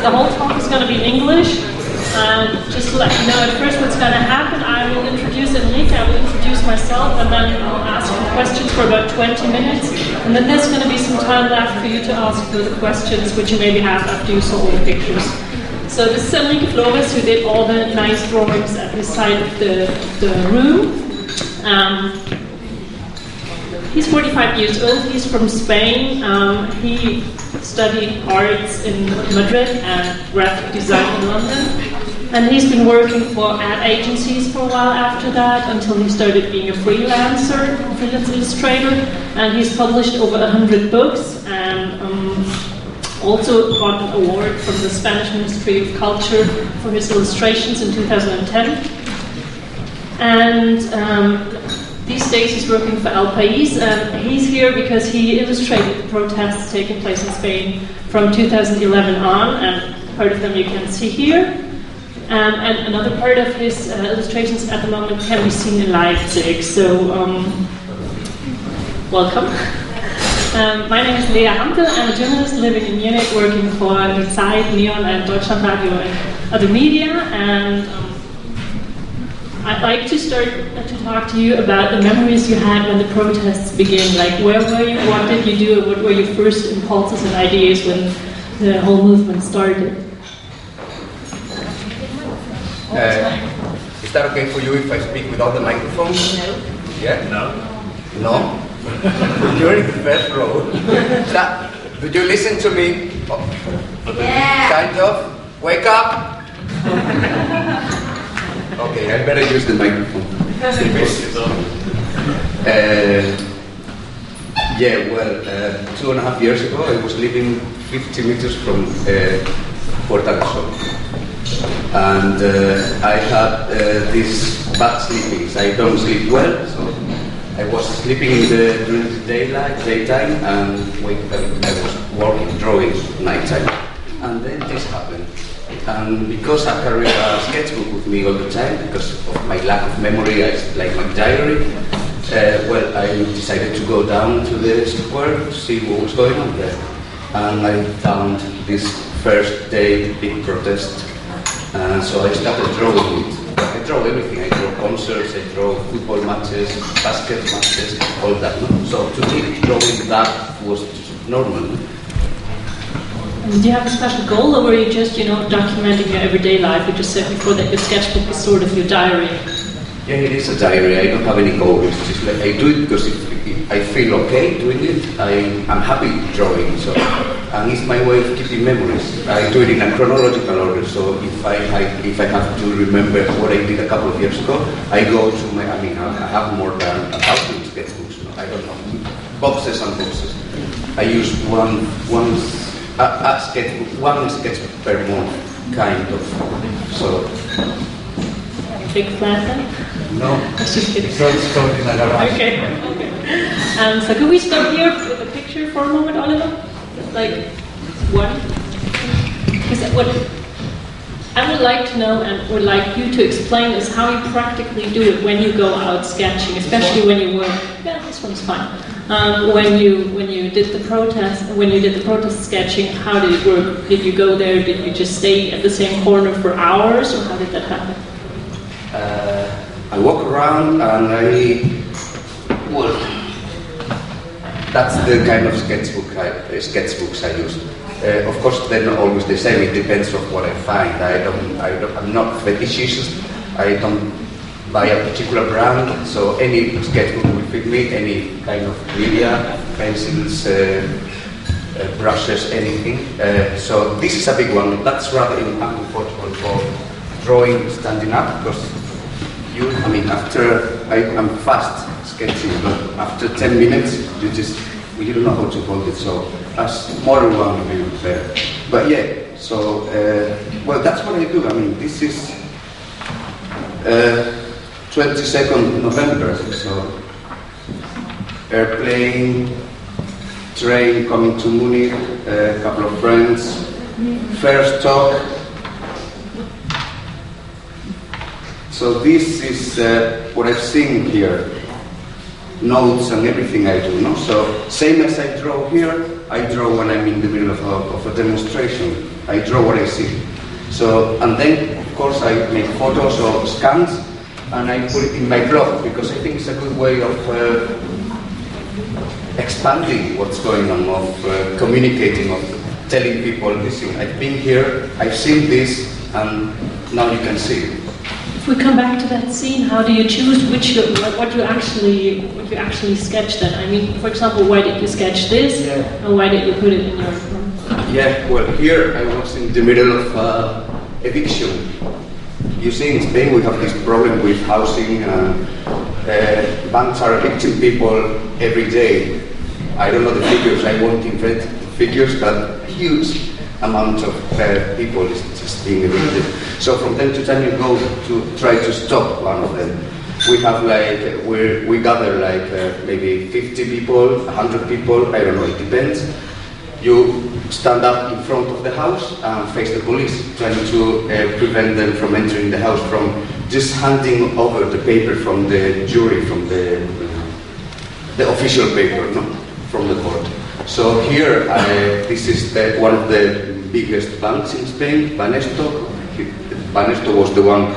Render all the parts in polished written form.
the whole talk is going to be in English. Just to let you know, at first what's going to happen, I will introduce Enrique, I will introduce myself, and then I'll ask you questions for about 20 minutes. And then there's going to be some time left for you to ask further questions, which you maybe have after you saw all the pictures. So this is Enrique Flores, who did all the nice drawings at this side of the room. He's 45 years old, he's from Spain. He studied arts in Madrid and graphic design in London. And he's been working for ad agencies for a while after that, until he started being a freelance illustrator. And he's published over 100 books, and also got an award from the Spanish Ministry of Culture for his illustrations in 2010. And these days he's working for El País, and he's here because he illustrated the protests taking place in Spain from 2011 on, and part of them you can see here. And another part of his illustrations at the moment can be seen in Leipzig, so welcome. My name is Lea Hampel. I'm a journalist living in Munich, working for Die Zeit, Neon, and Deutschlandradio and other media. And I'd like to start to talk to you about the memories you had when the protests began. Like, where were you? What did you do? What were your first impulses and ideas when the whole movement started? Is that okay for you if I speak without the microphone? No. Yeah? No? You're in the first row. Did you listen to me? Yeah. Kind of? Wake up! Okay, I better use the microphone. Yeah, well, 2.5 years ago I was living 50 meters from Puerta del Sol. And I had this bad sleepings. I don't sleep well, so I was sleeping during the daytime, and I was working, drawing nighttime. And then this happened. And because I carry a sketchbook with me all the time, because of my lack of memory, like my diary, well, I decided to go down to the square to see what was going on there. And I found this first day big protest. So I started drawing it. I draw everything. I draw concerts, I draw football matches, basket matches, all that. No? So to me, drawing that was normal. Did you have a special goal, or were you just, documenting your everyday life? You just said before that your sketchbook is sort of your diary. Yeah, it is a diary. I don't have any goal. It's just like I do it because if I feel okay doing it. I'm happy drawing. So, and it's my way of keeping memories. I do it in a chronological order. So if I have to remember what I did a couple of years ago, I go to my. I have more than 1,000 sketchbooks. I don't know, boxes and boxes. I use one sketchbook per month, kind of. So. Big flat then? No. Just kidding. So it's stored in a garage. Okay. So could we stop here with a picture for a moment, Oliver? Like one? Because what I would like to know and would like you to explain is how you practically do it when you go out sketching, especially when you work. Yeah, this one's fine. When you did the protest sketching, how did it work? Did you go there? Did you just stay at the same corner for hours, or how did that happen? I walk around and that's the kind of sketchbooks I use. Of course, they're not always the same. It depends on what I find. I'm not fetishist. I don't buy a particular brand, so any sketchbook will fit me. Any kind of media, pencils, brushes, anything. So this is a big one. That's rather uncomfortable for drawing standing up because I'm fast sketching, but after 10 minutes you don't know how to hold it. So a smaller one will be better. But yeah, so well, that's what I do. This is 22nd November. So airplane, train coming to Munich, a couple of friends, first talk. So this is what I've seen here, notes and everything I do. No? So same as I draw here, I draw when I'm in the middle of a demonstration. I draw what I see. So, and then, of course, I make photos or scans, and I put it in my blog, because I think it's a good way of expanding what's going on, of communicating, of telling people, listen, I've been here, I've seen this, and now you can see it. If we come back to that scene, how do you choose what you actually sketch then? I mean, for example, why did you sketch this, and why did you put it in your? Yeah, well, here I was in the middle of eviction. You see, in Spain we have this problem with housing, and banks are evicting people every day. I don't know the figures. I won't invent figures, but huge amount of people is just being evicted. So from time to time you go to try to stop one of them. We have like, we gather like maybe 50 people, 100 people, I don't know, it depends. You stand up in front of the house and face the police, trying to prevent them from entering the house, from just handing over the paper from the jury, from the official paper, no? From the court. So here, this is one of the biggest banks in Spain, Banesto. Banesto was the one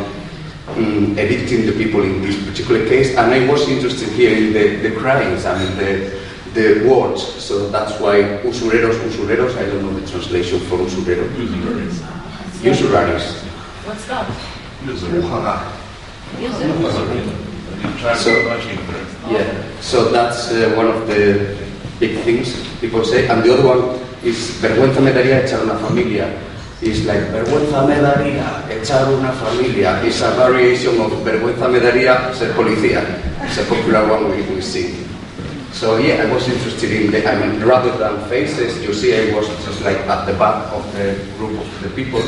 evicting the people in this particular case, and I was interested here in the crimes, I mean the words. So that's why usureros, I don't know the translation for usurero. Usuraris. What's that? So that's one of the big things people say, and the other one is vergüenza me daría echar una familia. It's like vergüenza me daría echar una familia. It's a variation of vergüenza me daría ser policía. It's a popular one we see. So yeah, I was interested in I mean, rather than faces, you see, I was just like at the back of the group of the people.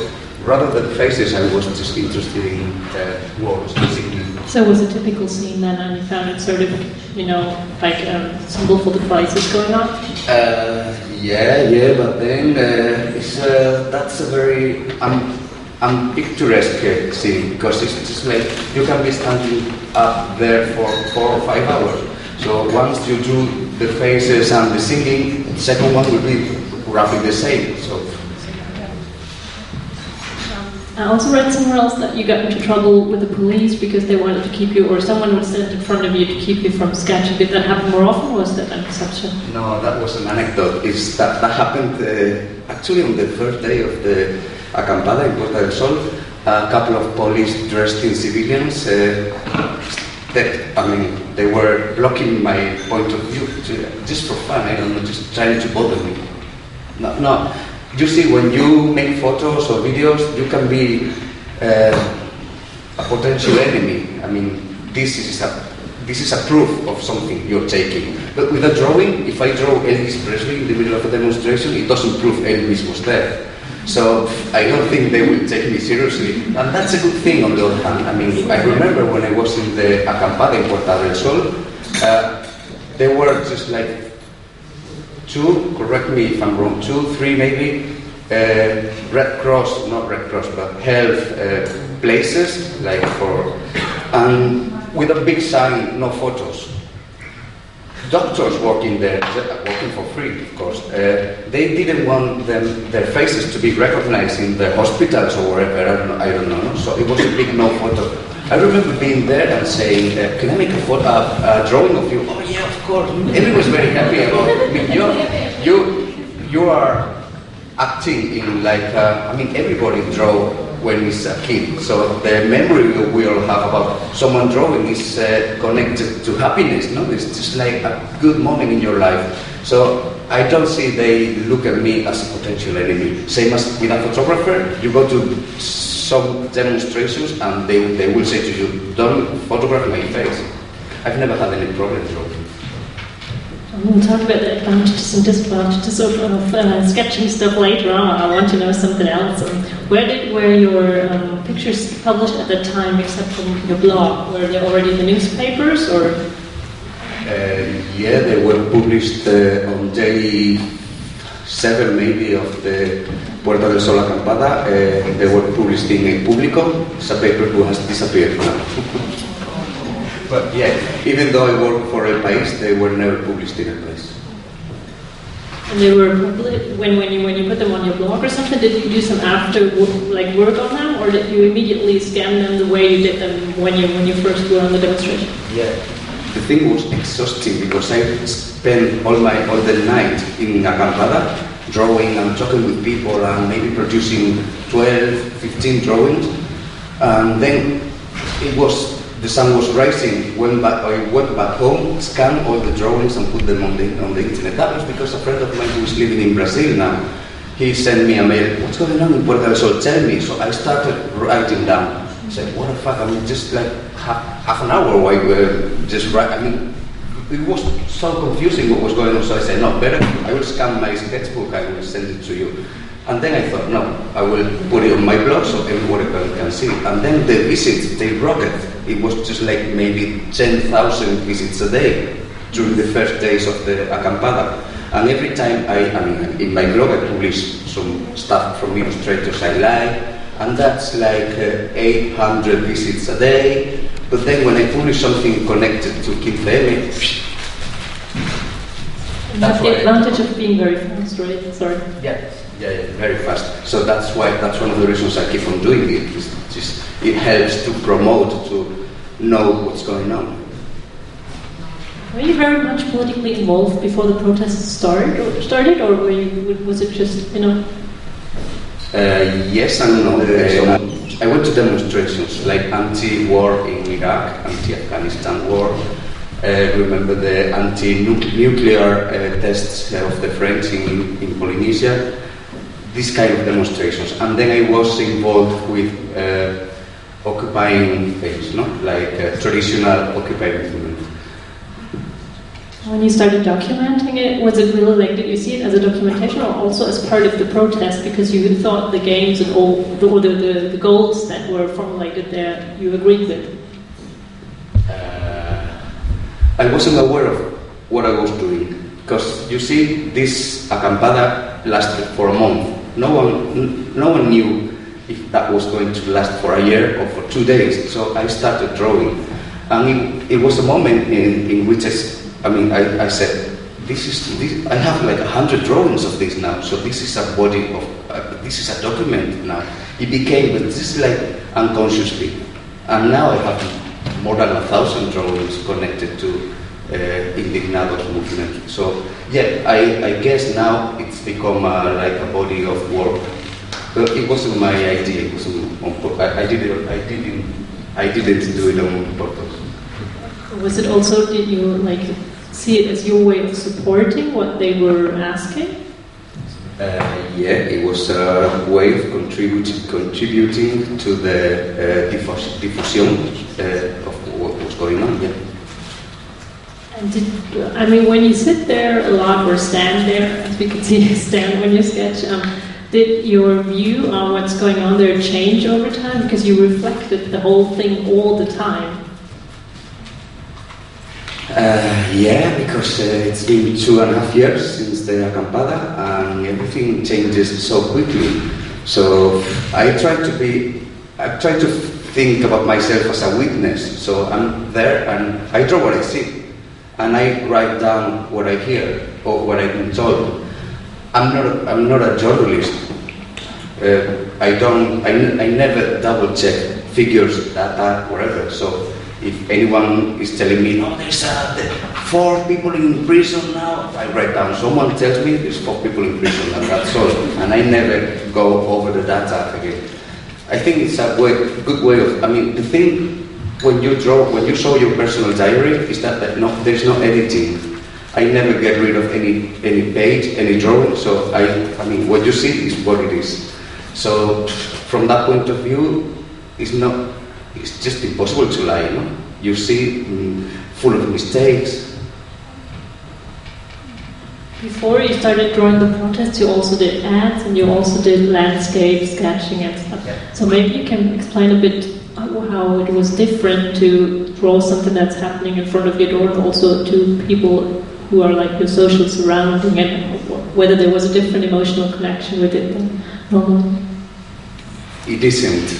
Rather than faces, I was just interested in words, singing. So it was a typical scene then, and you found it sort of, you know, like a symbol for the crisis going on? Yeah, but then that's a very picturesque scene, because it's just like you can be standing up there for 4 or 5 hours. So once you do the faces and the singing, the second one will be roughly the same. So. I also read somewhere else that you got into trouble with the police because they wanted to keep you, or someone was sent in front of you to keep you from sketching. Did that happen more often, or was that an exception? No, that was an anecdote. That happened actually on the first day of the acampada in Puerta del Sol. A couple of police dressed in civilians, they were blocking my point of view, just for fun, I don't know, just trying to bother me. No. You see, when you make photos or videos, you can be a potential enemy. I mean, this is a proof of something you're taking. But with a drawing, if I draw Elvis Presley in the middle of a demonstration, it doesn't prove Elvis was there. So I don't think they will take me seriously. And that's a good thing on the other hand. I mean, I remember when I was in the acampada in Puerta del Sol, there were just like 2, correct me if I'm wrong, 2, 3 maybe, Red Cross, not Red Cross, but health places, like and with a big sign, no photos. Doctors working there, working for free, of course, they didn't want their faces to be recognized in the hospitals or wherever, I don't know, so it was a big no photo. I remember being there and saying, can I make a drawing of you? Oh yeah, of course. Everyone was very happy about it. You are acting in like, everybody draw when he's a kid. So the memory we all have about someone drawing is connected to happiness, no? It's just like a good moment in your life. So I don't see they look at me as a potential enemy. Same as with a photographer, you go to some demonstrations and they will say to you, don't photograph my face. I've never had any problem drawing. We'll talk about the advantages and disadvantages of sketching stuff later on. I want to know something else. Were your pictures published at that time, except from your blog? Were they already in the newspapers, or? Yeah, they were published on day 7 maybe of the Puerta del Sol acampada. They were published in El Público. It's a paper who has disappeared now. But yeah, even though I worked for El País, they were never published in El País. And they were public when you put them on your blog or something. Did you do some after work on them, or did you immediately scan them the way you did them when you first were on the demonstration? Yeah, the thing was exhausting because I spent all the night in acampada drawing and talking with people and maybe producing 12, 15 drawings. And then the sun was rising. I went back home, scanned all the drawings and put them on the internet. That was because a friend of mine who is living in Brazil now, he sent me a mail, what's going on in Puerto del Sol, tell me. So I started writing down. I said, what the fuck, I mean, just like half an hour while just write. I mean, it was so confusing what was going on. So I said, no, better, I will scan my sketchbook, I will send it to you. And then I thought, no, I will put it on my blog so everybody can see it. And then the visits, they rocketed. It was just like maybe 10,000 visits a day during the first days of the acampada. And every time in my blog I publish some stuff from illustrators I like, and that's like 800 visits a day. But then when I publish something connected to Quince, that's the advantage of being very fast, right? Sorry. Yeah, very fast. So that's one of the reasons I keep on doing it. It helps to promote, to know what's going on. Were you very much politically involved before the protests started, or was it just, Yes and no. I went to demonstrations like anti-war in Iraq, anti-Afghanistan war. Remember the anti-nuclear tests of the French in Polynesia. These kind of demonstrations. And then I was involved with occupying things, like traditional occupying movement. When you started documenting it, was it really like, did you see it as a documentation or also as part of the protest because you thought the games and all the goals that were formulated there you agreed with? I wasn't aware of what I was doing because you see, this acampada lasted for a month. No one knew if that was going to last for a year or for 2 days. So I started drawing, and it was a moment in which I said, I have like 100 drawings of this now. So this is a body of this is a document now. It became, but this is like unconsciously, and now I have more than 1,000 drawings connected to Indignados movement. So yeah, I guess now it's become like a body of work. But it wasn't my idea. It wasn't on purpose. I didn't do it on purpose. Was it also? Did you see it as your way of supporting what they were asking? Yeah, it was a way of contributing to the diffusion of what was going on. Yeah. And when you sit there a lot or stand there, as we can see you stand when you sketch, did your view on what's going on there change over time? Because you reflected the whole thing all the time. Yeah, because it's been 2.5 years since the acampada and everything changes so quickly. So I try to think about myself as a witness. So I'm there and I draw what I see. And I write down what I hear or what I've been told. I'm not a journalist. I never double check figures, data, whatever. So if anyone is telling me, no, there's 4 people in prison now, I write down. Someone tells me there's 4 people in prison, and that's all. And I never go over the data again. I think it's a good way of. The thing. When you show your personal diary, is that there's no editing. I never get rid of any page, any drawing. So what you see is what it is. So from that point of view, it's just impossible to lie. You see, full of mistakes. Before you started drawing the protests, you also did ads and you also did landscape sketching and stuff. Yeah. So maybe you can explain a bit how it was different to draw something that's happening in front of your door and also to people who are like your social surrounding, and whether there was a different emotional connection with it than normal. It isn't.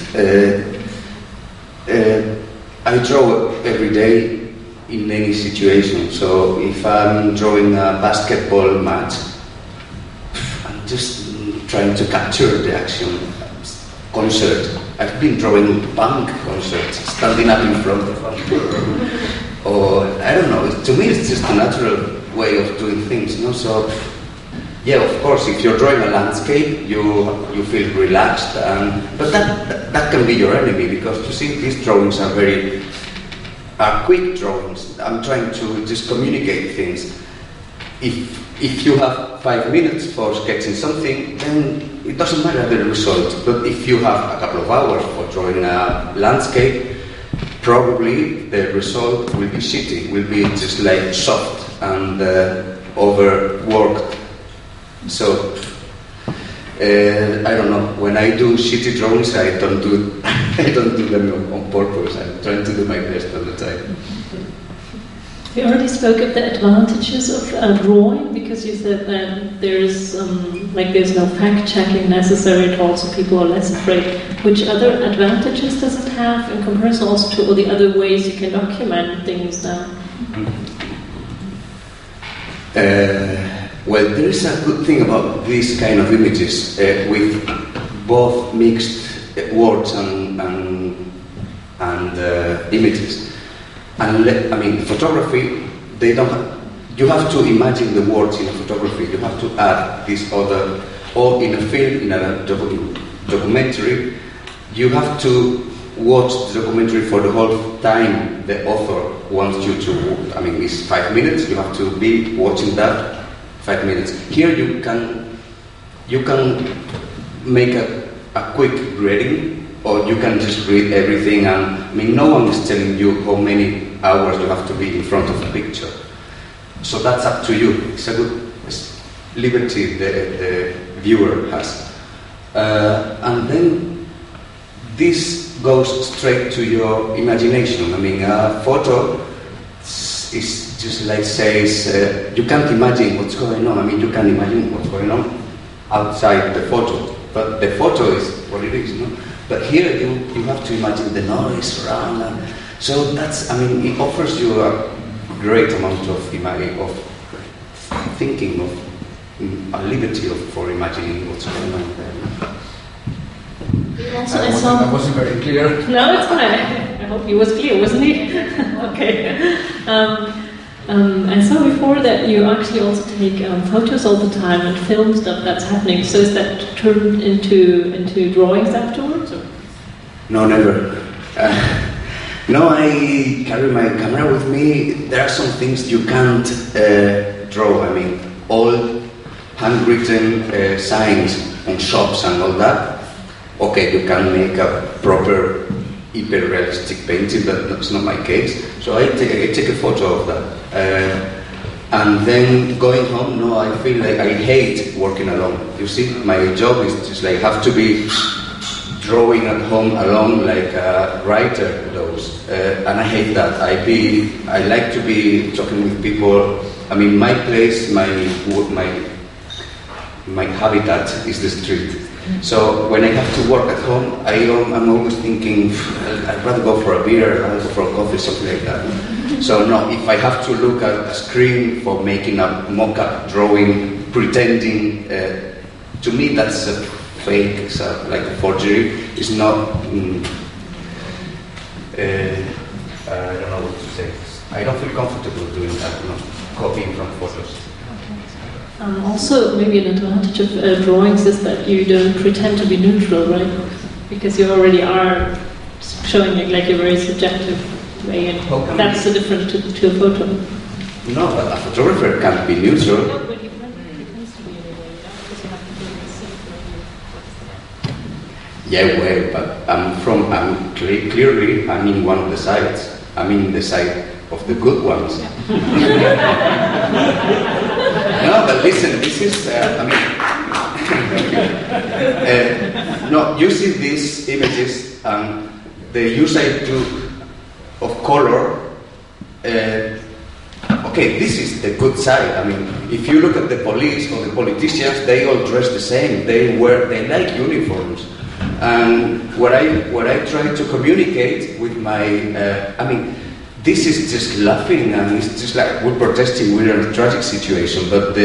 I draw every day in any situation. So if I'm drawing a basketball match, just trying to capture the action. Concert. I've been drawing punk concerts, standing up in front of a mirror. Or, I don't know, to me it's just a natural way of doing things, you know? So, yeah, of course, if you're drawing a landscape, you feel relaxed, but that can be your enemy, because you see, these drawings are quick drawings. I'm trying to just communicate things. If you have 5 minutes for sketching something, then it doesn't matter the result. But if you have a couple of hours for drawing a landscape, probably the result will be shitty, will be just like soft and overworked. So, I don't know, when I do shitty drawings, I don't do them on purpose. I'm trying to do my best all the time. You already spoke of the advantages of drawing, because you said that there's no fact-checking necessary at all, so people are less afraid. Which other advantages does it have in comparison also to all the other ways you can document things now? Well, there is a good thing about these kind of images with both mixed words and images. And I mean, photography, you have to imagine the words in a photography. You have to add this other, or in a film, in a documentary, you have to watch the documentary for the whole time the author wants you to. I mean, it's 5 minutes. You have to be watching that 5 minutes. Here you can make a quick reading, or you can just read everything, and I mean, no one is telling you how many hours you have to be in front of a picture. So that's up to you. It's a good liberty the viewer has. And then this goes straight to your imagination. I mean, a photo is just like says, you can't imagine what's going on. I mean, you can imagine what's going on outside the photo, but the photo is what it is, you know? But here you have to imagine the noise around, and so that's, I mean, it offers you a great amount of thinking, of a liberty for imagining what's going on there. I wasn't very clear. No, it's fine. I hope he was clear, wasn't he? Okay. I saw before that you actually also take photos all the time and film stuff that's happening. So is that turned into drawings afterwards? Or? No, never. No, I carry my camera with me. There are some things you can't draw. I mean, all handwritten signs on shops and all that. Okay, you can make a proper hyper-realistic painting, but that's not my case. So I take a photo of that. And then going home, no, I feel like I hate working alone. You see, my job is just like, have to be drawing at home alone like a writer does. And I hate that. I like to be talking with people. I mean, my place, my habitat is the street. So when I have to work at home, I'm always thinking, I'd rather go for a beer, I'd rather go for a coffee, something like that. So no, if I have to look at a screen for making a mock-up drawing, pretending, to me that's a fake, it's like a forgery. It's not, I don't know what to say. I don't feel comfortable doing that, copying from photos. Also, maybe an advantage of drawings is that you don't pretend to be neutral, right? Because you already are showing it like a very subjective way, and that's the difference to a photo. No, but a photographer can't be neutral. No, but he pretends to be in a way, because you have to do the same. Yeah, well, but clearly, I'm in one of the sides. I'm in the side of the good ones. No, but listen, this is, no, you see these images, the use I do of color, okay, this is the good side. I mean, if you look at the police or the politicians, they all dress the same. They like uniforms. And what I try to communicate with my, this is just laughing, and it's just like we're protesting, we're in a tragic situation, but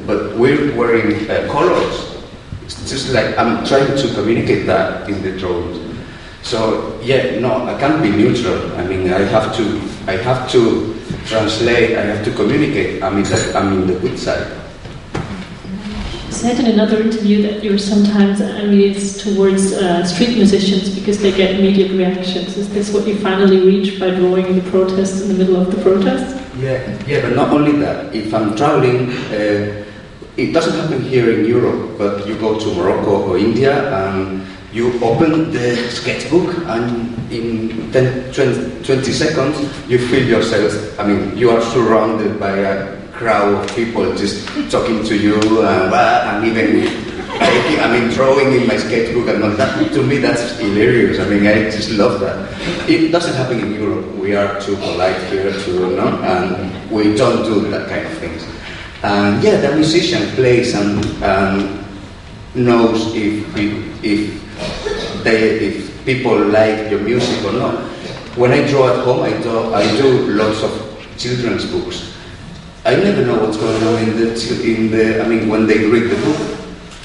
but we're wearing colors. It's just like I'm trying to communicate that in the drawings. So yeah, no, I can't be neutral. I mean, I have to translate. I have to communicate. I'm in the good side. You said in another interview that you're sometimes envious towards street musicians because they get immediate reactions. Is this what you finally reach by drawing the protests in the middle of the protests? Yeah, but not only that. If I'm traveling, it doesn't happen here in Europe, but you go to Morocco or India and you open the sketchbook and in 10, 20 seconds you feel yourself, I mean, you are surrounded by a crowd of people just talking to you and even taking, I mean, drawing in my sketchbook and all that. To me that's hilarious. I mean, I just love that. It doesn't happen in Europe. We are too polite here and we don't do that kind of things. And yeah, the musician plays and knows if people like your music or not. When I draw at home, I do lots of children's books. I never know what's going on I mean, when they read the book.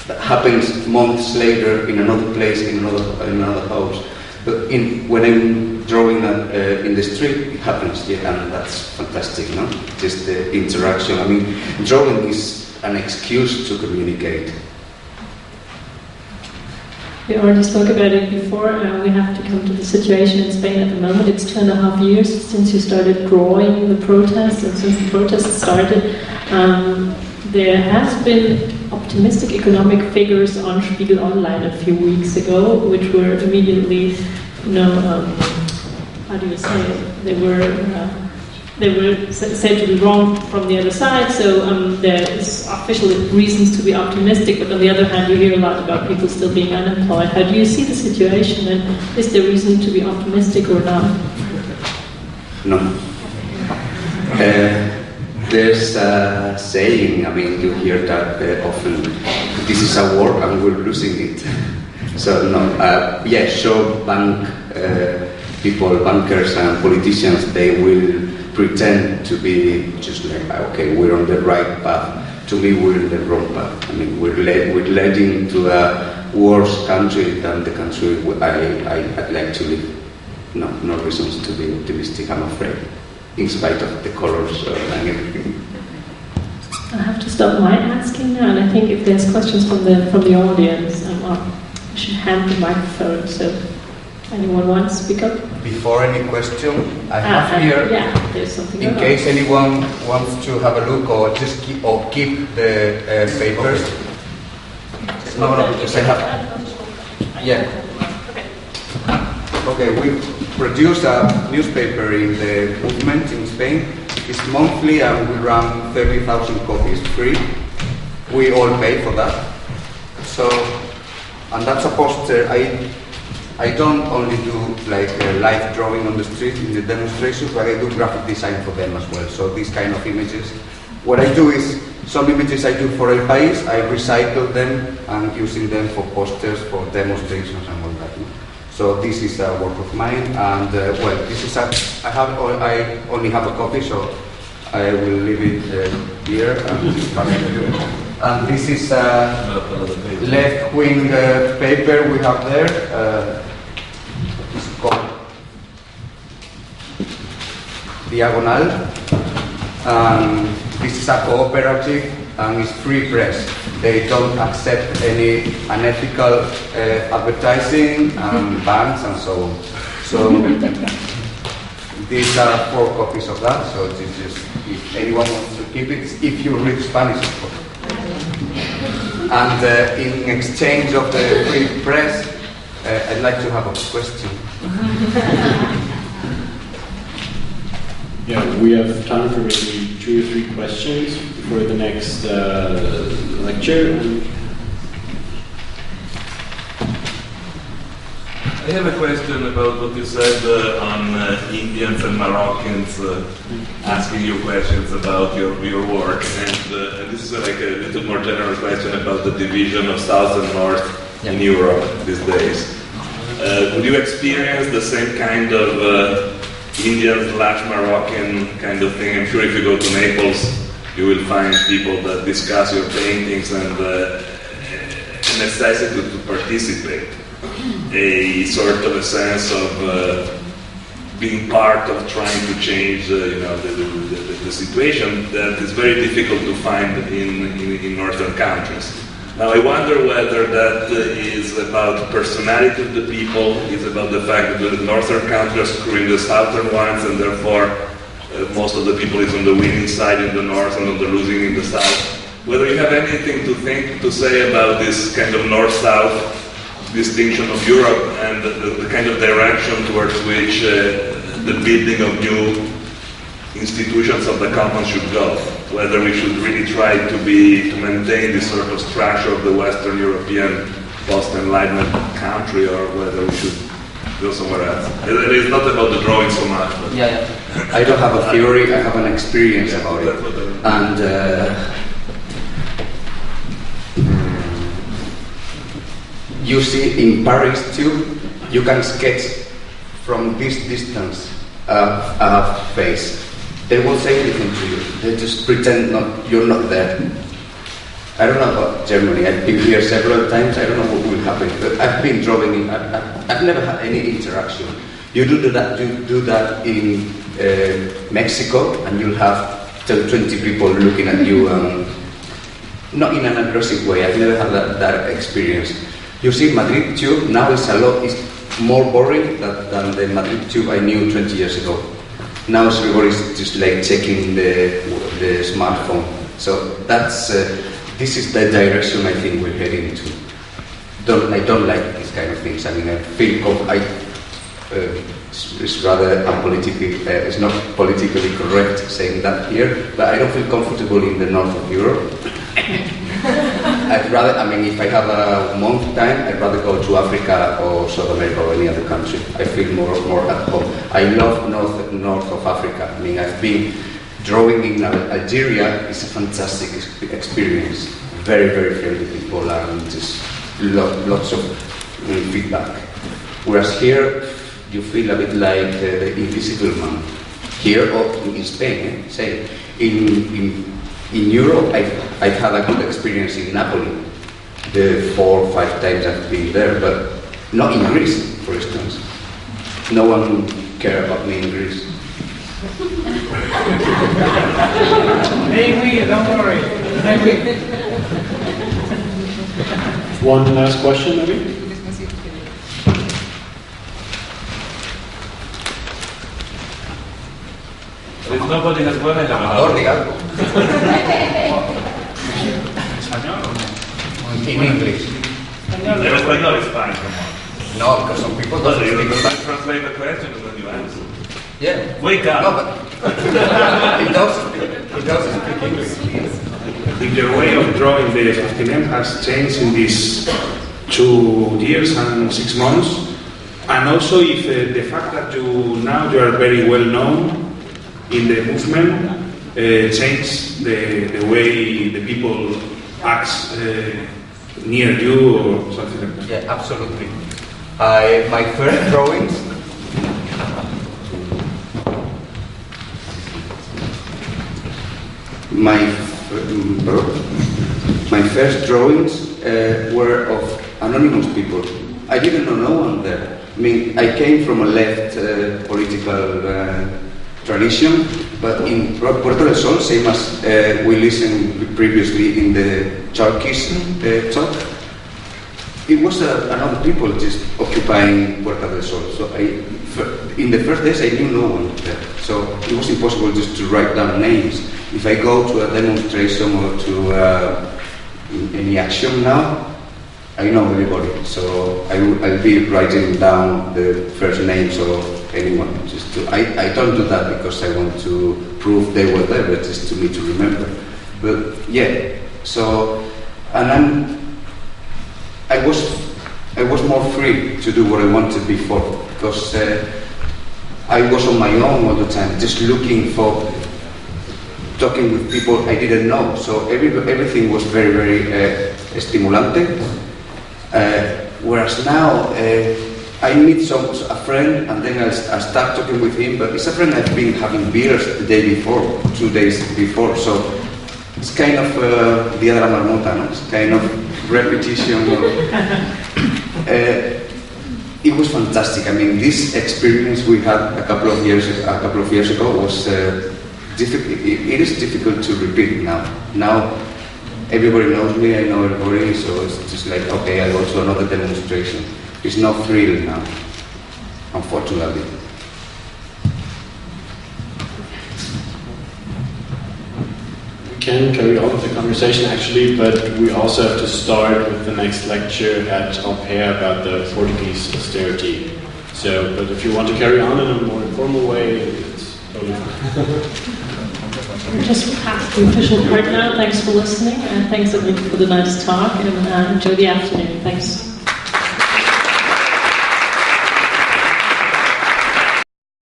That happens months later in another place, in another house. But when I'm drawing in the street, it happens, yeah, and that's fantastic, no? Just the interaction. I mean, drawing is an excuse to communicate. We already spoke about it before. We have to come to the situation in Spain at the moment. It's 2.5 years since you started drawing the protests, and since the protests started, there has been optimistic economic figures on Spiegel Online a few weeks ago, which were immediately, how do you say it? They were said to be wrong from the other side, so there is official reasons to be optimistic, but on the other hand you hear a lot about people still being unemployed. How do you see the situation, and is there reason to be optimistic or not? No. There's a saying, I mean, you hear that often, this is a war and we're losing it. So no, yeah, sure, bankers and politicians, they will pretend to be just like, okay, we're on the right path. To me, we're in the wrong path. I mean, we're leading to a worse country than the country I'd like to live. No reasons to be optimistic, I'm afraid, in spite of the colors and everything. I have to stop my asking now, and I think if there's questions from the audience, I should hand the microphone, so anyone wants to speak up? Before any question, I have here, there's something in case anyone wants to have a look or just keep the papers. No, because I have. Yeah. Okay, we produce a newspaper in the movement in Spain. It's monthly and we run 30,000 copies free. We all pay for that. So, and that's a poster. I don't only do like live drawing on the street in the demonstrations, but I do graphic design for them as well. So these kind of images. What I do is, some images I do for El País, I recycle them and using them for posters, for demonstrations and all that. So this is a work of mine, and well, this is I only have a copy, so I will leave it here. And this is a left-wing paper we have there. It's called Diagonal. This is a cooperative and it's free press. They don't accept any unethical advertising and bans and so on. So these are 4 copies of that. So it's just, if anyone wants to keep it, if you read Spanish, of course. And in exchange of the free press, I'd like to have a question. Yeah, we have time for maybe 2 or 3 questions before the next lecture. I have a question about what you said on Indians and Moroccans asking you questions about your work, and this is like a little more general question about the division of South and North in Europe these days. Would you experience the same kind of Indian/Moroccan kind of thing? I'm sure if you go to Naples, you will find people that discuss your paintings and necessity to participate, a sort of a sense of being part of trying to change the situation that is very difficult to find in northern countries. Now I wonder whether that is about personality of the people, is about the fact that the northern countries are screwing the southern ones, and therefore most of the people is on the winning side in the north and on the losing in the south. Whether you have anything to say about this kind of north-south distinction of Europe and the kind of direction towards which the building of new institutions of the commons should go. Whether we should really try to maintain this sort of structure of the Western European post-Enlightenment country, or whether we should go somewhere else. It is not about the drawing so much. But I don't have a theory, I have an experience about it. And you see in Paris too, you can sketch from this distance a face. They won't say anything to you. They just pretend you're not there. I don't know about Germany. I've been here several times. I don't know what will happen. But I've been drawing. I've never had any interaction. You do that in Mexico, and you'll have 20 people looking at you, not in an aggressive way. I've never had that experience. You see, Madrid tube now is more boring than the Madrid tube I knew 20 years ago. Now everybody's just like checking the smartphone. So this is the direction I think we're heading to. I don't like these kind of things. I mean, I feel it's rather unpolitically, it's not politically correct saying that here, but I don't feel comfortable in the north of Europe. I'd rather, if I have a month time, I'd rather go to Africa or South America or any other country. I feel more at home. I love north of Africa. I mean, I've been drawing in Algeria. It's a fantastic experience. Very, very friendly people and just lots of feedback. Whereas here, you feel a bit like the invisible man. Here or in Spain, same. In Europe, I've had a good experience in Napoli, the 4 or 5 times I've been there, but not in Greece, for instance. No one cared about me in Greece. Hey, don't worry. One last question, maybe? If nobody has one, I have another. In English. En español is fine, come on. No, because some people don't speak You Spanish. translate the question and then you answer. Yeah. Wake up! No, but he does speak English. If your way of drawing the 15M has changed in these 2 years and 6 months, and also if the fact that you are very well known in the movement changed the way the people act near you or something like that. Yeah, absolutely. My first drawings. My first drawings were of anonymous people. I didn't know no one there. I mean, I came from a left political tradition, but in Puerto del Sol, same as we listened previously in the Turkish talk, it was another people just occupying Puerto del Sol. So in the first days, I knew no one there. So it was impossible just to write down names. If I go to a demonstration or to any action now, I know everybody. So I'll be writing down the first names of anyone. I don't do that because I want to prove they were there, but just to me to remember. But yeah, so I was more free to do what I wanted before because I was on my own all the time, just looking for talking with people I didn't know. So everything was very, very stimulante. Whereas now I meet a friend and then I start talking with him, but it's a friend I've been having beers the day before, 2 days before. So it's kind of Dia de la Marmota, no? It's kind of repetition. It was fantastic. I mean, this experience we had a couple of years ago was difficult. It is difficult to repeat now. Now everybody knows me. I know everybody, so it's just like, okay, I go to another demonstration. It's not thrilling now, unfortunately. Can carry on with the conversation actually, but we also have to start with the next lecture at Au Pair about the Portuguese austerity. So, but if you want to carry on in a more informal way, it's totally fine. We're just past the official part now. Thanks for listening, and thanks Enrique for the nice talk, and enjoy the afternoon. Thanks.